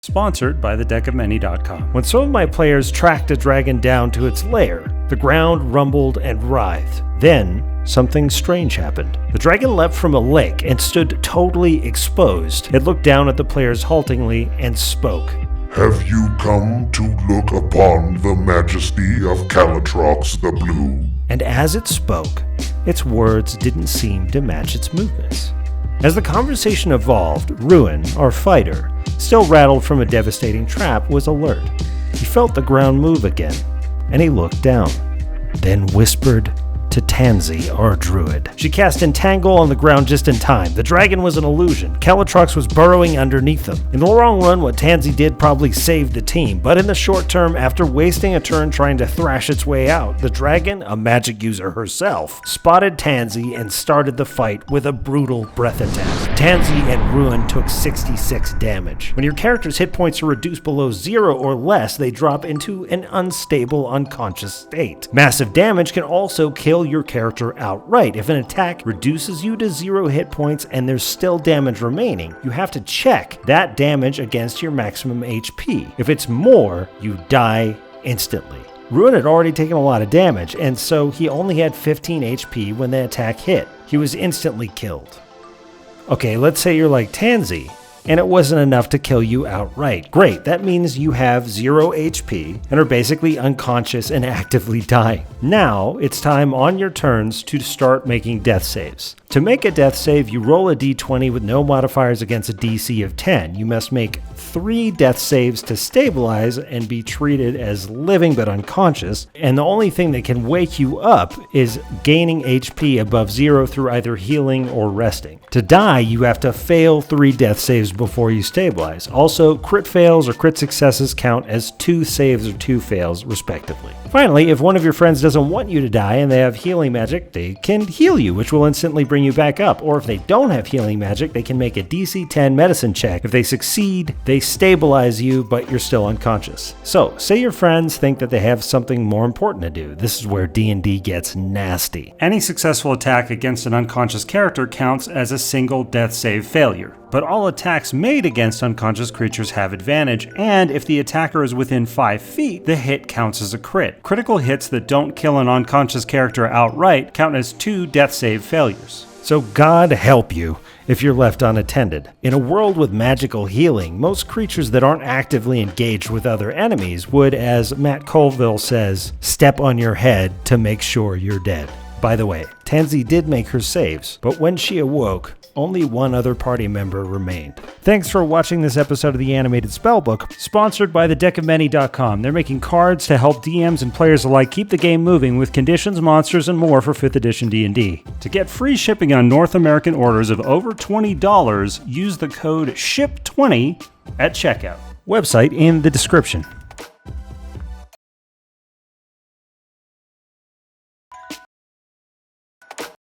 Sponsored by thedeckofmany.com. When some of my players tracked a dragon down to its lair, the ground rumbled and writhed. Then, something strange happened. The dragon leapt from a lake and stood totally exposed. It looked down at the players haltingly and spoke. Have you come to look upon the majesty of Calatrox the Blue? And as it spoke, its words didn't seem to match its movements. As the conversation evolved, Ruin, our fighter, still rattled from a devastating trap, was alert. He felt the ground move again, and he looked down, then whispered to Tansy, our druid. She cast Entangle on the ground just in time. The dragon was an illusion. Calatrox was burrowing underneath them. In the long run, what Tansy did probably saved the team, but in the short term, after wasting a turn trying to thrash its way out, the dragon, a magic user herself, spotted Tansy and started the fight with a brutal breath attack. Tansy and Ruin took 66 damage. When your character's hit points are reduced below 0 or less, they drop into an unstable, unconscious state. Massive damage can also kill your character outright. If an attack reduces you to 0 hit points and there's still damage remaining, you have to check that damage against your maximum HP. If it's more, you die instantly. Ruin had already taken a lot of damage, and so he only had 15 HP when the attack hit. He was instantly killed. Okay, let's say you're like Tansy, and it wasn't enough to kill you outright. Great, that means you have 0 HP and are basically unconscious and actively dying. Now, it's time on your turns to start making death saves. To make a death save, you roll a d20 with no modifiers against a DC of 10. You must make 3 death saves to stabilize and be treated as living but unconscious, and the only thing that can wake you up is gaining HP above 0 through either healing or resting. To die, you have to fail 3 death saves before you stabilize. Also, crit fails or crit successes count as 2 saves or 2 fails, respectively. Finally, if one of your friends doesn't want you to die and they have healing magic, they can heal you, which will instantly bring you back up. Or if they don't have healing magic, they can make a DC 10 medicine check. If they succeed, they stabilize you, but you're still unconscious. So, say your friends think that they have something more important to do. This is where D&D gets nasty. Any successful attack against an unconscious character counts as a single death save failure. But all attacks made against unconscious creatures have advantage, and if the attacker is within 5 feet, the hit counts as a crit. Critical hits that don't kill an unconscious character outright count as 2 death save failures. So God help you if you're left unattended. In a world with magical healing, most creatures that aren't actively engaged with other enemies would, as Matt Colville says, step on your head to make sure you're dead. By the way, Tansy did make her saves, but when she awoke, only one other party member remained. Thanks for watching this episode of the Animated Spellbook, sponsored by thedeckofmany.com. They're making cards to help DMs and players alike keep the game moving with conditions, monsters, and more for 5th edition D&D. To get free shipping on North American orders of over $20, use the code SHIP20 at checkout. Website in the description.